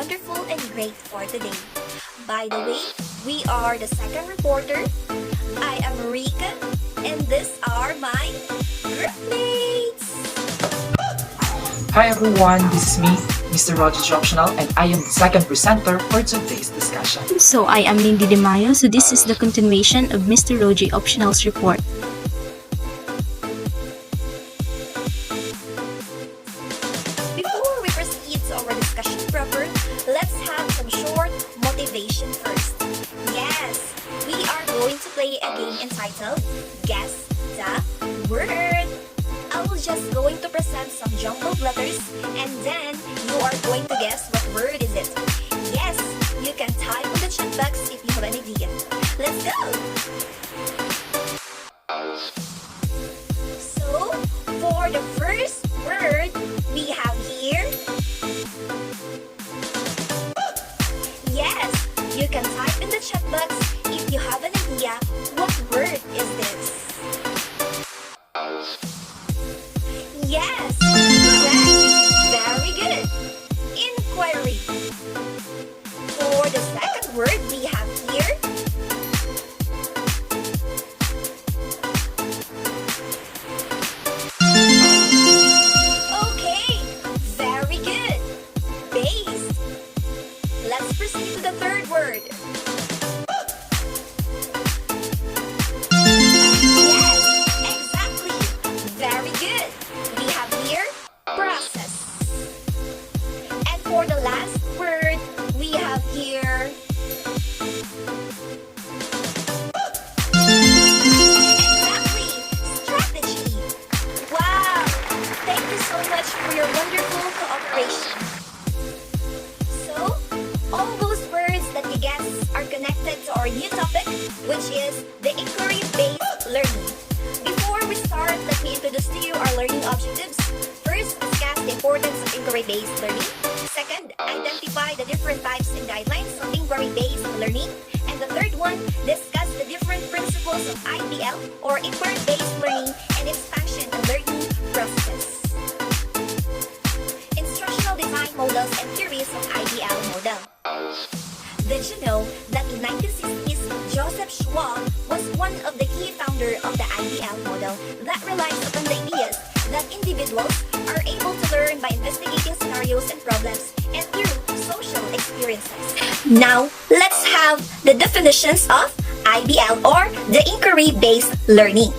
wonderful and great for today. By the way, we are the second reporter. I am Rika, and these are my groupmates. Hi everyone, this is me, Mr. Roger Optional, and I am the second presenter for today's discussion. So I am Lindy De Mayo, so this is the continuation of Mr. Roji Optional's report. Before we proceed to our discussion proper, let's have some short motivation first. Yes, we are going to play a game entitled Guess the Word. I will just going to present some jumbled letters and then you are going to guess what word is it. Yes, you can type on the chat box if you have an idea. Let's go! So, for the first word, we have here. Yes, you can type in the chat box if you have an idea what word is this. Yes, correct. Very good. Inquiry. For the second word we have here. Okay, very good. Base. Let's proceed to the third word. Yes, exactly. Very good. We have here process. And for the last word, we have here exactly strategy. Wow! Thank you so much for your wonderful cooperation. So, all those words that you guess are connected to our new topic, which is the inquiry-based learning. Before we start, let me introduce to you our learning objectives. First, discuss the importance of inquiry-based learning. Second, identify the different types and guidelines of inquiry-based learning. And the third one, discuss the different principles of IBL or inquiry-based learning and its function and learning processes. Instructional design models and theories of IBL model. Did you know that in 1960s, Joseph Schwab was one of the key founder of the IBL model that relies upon the ideas that individuals are able to learn by investigating scenarios and problems and through social experiences. Now, let's have the definitions of IBL or the inquiry-based learning.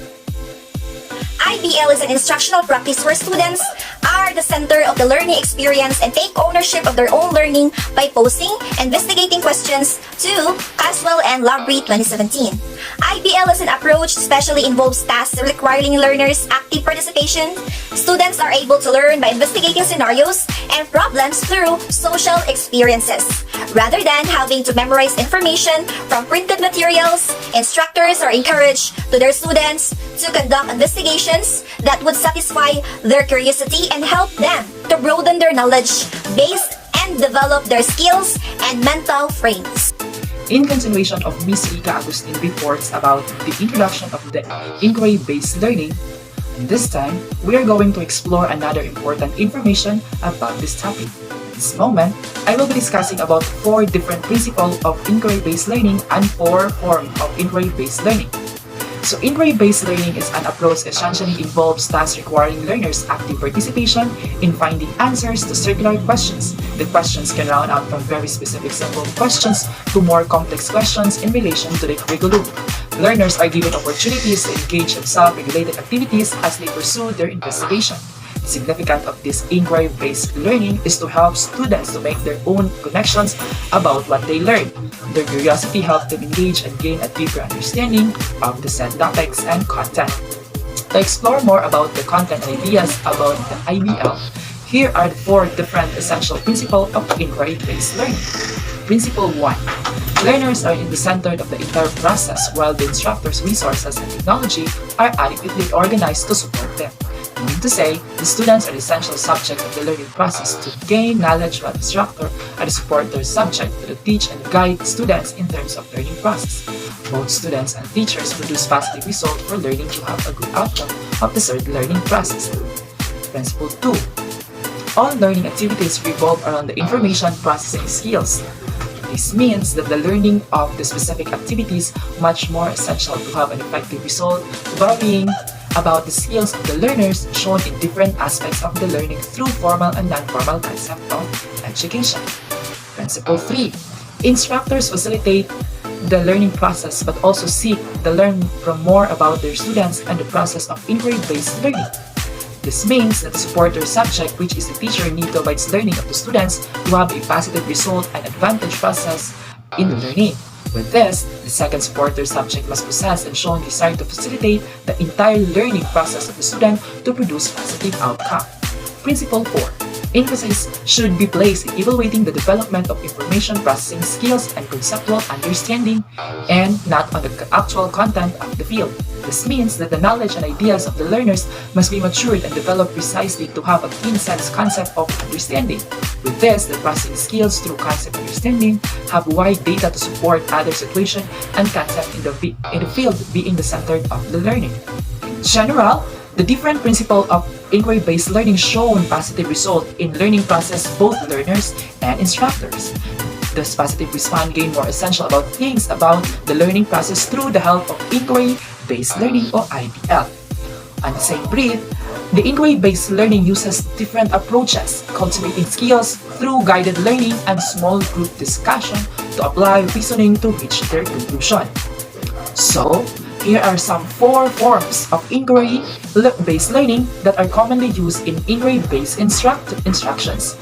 IBL is an instructional practice where students are the center of the learning experience and take ownership of their own learning by posing and investigating questions to Caswell and Labrie 2017. IBL as an approach especially involves tasks requiring learners' active participation. Students are able to learn by investigating scenarios and problems through social experiences. Rather than having to memorize information from printed materials, instructors are encouraged to their students to conduct investigations that would satisfy their curiosity and help them to broaden their knowledge base and develop their skills and mental frames. In continuation of Miss Rika Agustin reports about the introduction of the inquiry-based learning, this time, we are going to explore another important information about this topic. At this moment, I will be discussing about 4 different principles of inquiry-based learning and 4 forms of inquiry-based learning. So inquiry-based learning is an approach that essentially involves tasks requiring learners' active participation in finding answers to circular questions. The questions can round out from very specific simple questions to more complex questions in relation to the curriculum. Learners are given opportunities to engage in self-regulated activities as they pursue their investigation. The significance of this inquiry-based learning is to help students to make their own connections about what they learn. Their curiosity helps them engage and gain a deeper understanding of the said topics and content. To explore more about the content and ideas about the IBL, here are the 4 different essential principles of inquiry-based learning. Principle 1. Learners are in the center of the entire process while the instructor's resources and technology are adequately organized to support them. Meaning to say, the students are the essential subject of the learning process to gain knowledge, while the instructor are the support their subject to teach and guide students in terms of learning process. Both students and teachers produce positive results for learning to have a good outcome of the said learning process. Principle 2. all learning activities revolve around the information processing skills. This means that the learning of the specific activities much more essential to have an effective result, varying about the skills of the learners shown in different aspects of the learning through formal and non-formal concept of education. Principle 3. Instructors facilitate the learning process but also seek to learn from more about their students and the process of inquiry-based learning. This means that the supporter subject, which is the teacher, need to avoid learning of the students to have a positive result and advantage process in the learning. With this, the second supporter subject must possess and show desire to facilitate the entire learning process of the student to produce positive outcome. Principle 4. Emphasis should be placed in evaluating the development of information processing skills and conceptual understanding and not on the actual content of the field. This means that the knowledge and ideas of the learners must be matured and developed precisely to have a keen sense concept of understanding. With this, the processing skills through concept understanding have wide data to support other situation and concept in the field being the center of the learning. In general, the different principle of inquiry-based learning shown positive result in learning process both learners and instructors. Thus, positive response gain more essential about things about the learning process through the help of inquiry-based learning or IBL. On the same breath, the inquiry-based learning uses different approaches, cultivating skills through guided learning and small group discussion to apply reasoning to reach their conclusion. So, here are some 4 forms of inquiry-based learning that are commonly used in inquiry-based instructions.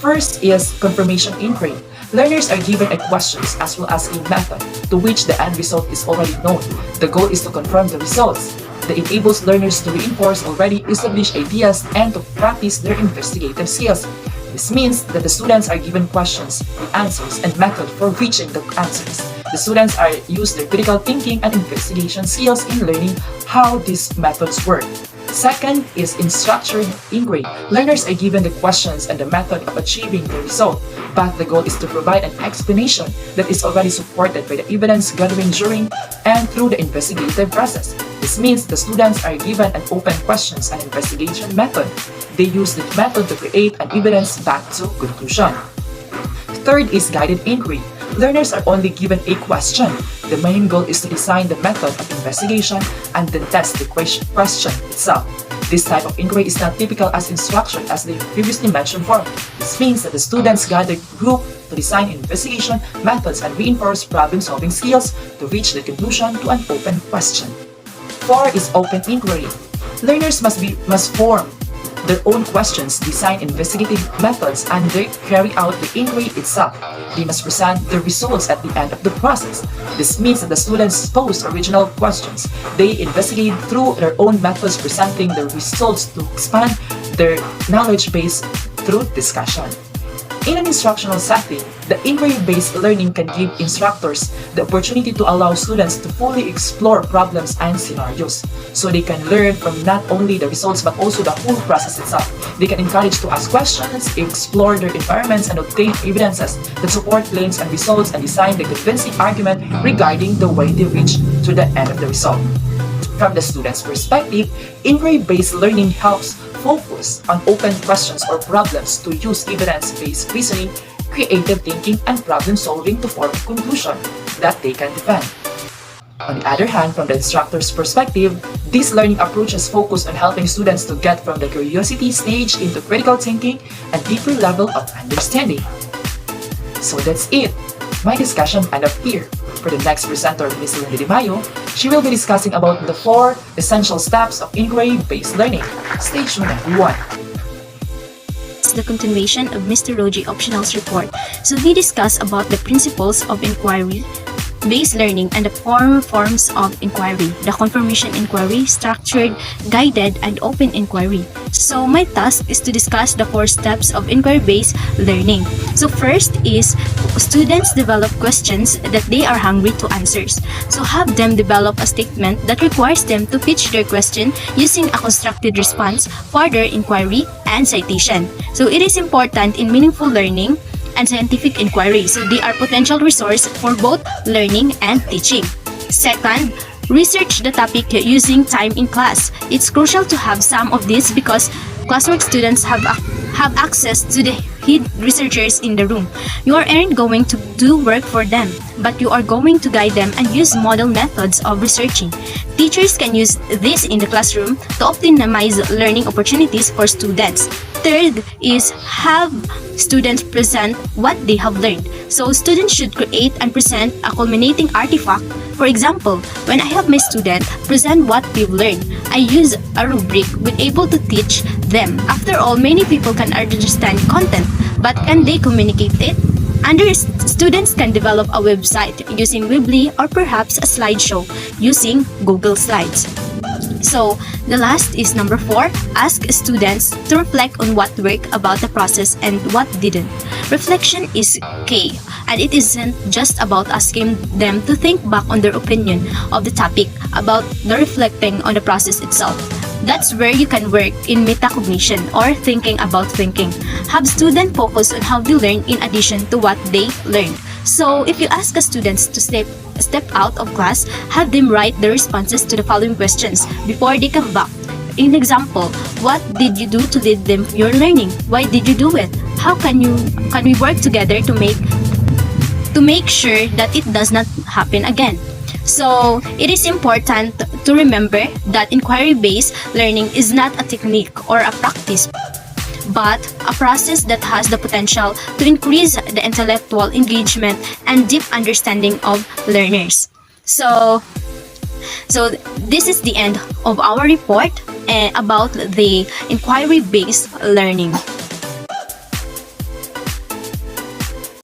First is confirmation inquiry. Learners are given a questions as well as a method to which the end result is already known. The goal is to confirm the results. That enables learners to reinforce already established ideas and to practice their investigative skills. This means that the students are given questions, the answers, and method for reaching the answers. The students are use their critical thinking and investigation skills in learning how these methods work. Second is structured inquiry. Learners are given the questions and the method of achieving the result, but the goal is to provide an explanation that is already supported by the evidence gathering during and through the investigative process. This means the students are given an open questions and investigation method. They use the method to create an evidence back to conclusion. Third is guided inquiry. Learners are only given a question. The main goal is to design the method of investigation and then test the question itself. This type of inquiry is not typical as instruction as the previously mentioned form. This means that the students gather group to design investigation methods and reinforce problem-solving skills to reach the conclusion to an open question. 4 is open inquiry. Learners must form their own questions, design investigative methods, and they carry out the inquiry itself. They must present the results at the end of the process. This means that the students pose original questions. They investigate through their own methods, presenting the results to expand their knowledge base through discussion. In an instructional setting, the inquiry-based learning can give instructors the opportunity to allow students to fully explore problems and scenarios, so they can learn from not only the results but also the whole process itself. They can encourage to ask questions, explore their environments, and obtain evidences that support claims and results and design the convincing argument regarding the way they reach to the end of the result. From the student's perspective, inquiry-based learning helps focus on open questions or problems to use evidence-based reasoning, creative thinking, and problem-solving to form a conclusion that they can defend. On the other hand, from the instructor's perspective, these learning approaches focus on helping students to get from the curiosity stage into critical thinking and deeper level of understanding. So that's it. My discussion ended up here. For the next presenter, Ms. Lindy Di Mayo, she will be discussing about the 4 essential steps of inquiry-based learning. Stay tuned, everyone. The continuation of Mr. Roji Optional's report. So we discuss about the principles of inquiry-based learning and the 4 forms of inquiry: the confirmation inquiry, structured, guided, and open inquiry. So my task is to discuss the 4 steps of inquiry-based learning. So first is students develop questions that they are hungry to answers. So have them develop a statement that requires them to pitch their question using a constructed response, further inquiry, and citation. So it is important in meaningful learning and scientific inquiry. So they are potential resource for both learning and teaching. Second, research the topic using time in class. It's crucial to have some of this because Classwork students have access to the head researchers in the room. You aren't going to do work for them, but you are going to guide them and use model methods of researching. Teachers can use this in the classroom to optimize learning opportunities for students. Third is have students present what they have learned. So students should create and present a culminating artifact. For example, when I have my student present what they've learned, I use a rubric with able to teach them. After all, many people can understand content, but can they communicate it? Students can develop a website using Weebly or perhaps a slideshow using Google Slides. So, the last is number 4, ask students to reflect on what worked about the process and what didn't. Reflection is key, and it isn't just about asking them to think back on their opinion of the topic, about the reflecting on the process itself. That's where you can work in metacognition or thinking about thinking. Have students focus on how they learn in addition to what they learned. So, if you ask the students to step out of class, have them write their responses to the following questions before they come back. In example, what did you do to lead them your learning? Why did you do it? How can we work together to make sure that it does not happen again? So, it is important to remember that inquiry-based learning is not a technique or a practice, but a process that has the potential to increase the intellectual engagement and deep understanding of learners. So this is the end of our report about the inquiry-based learning.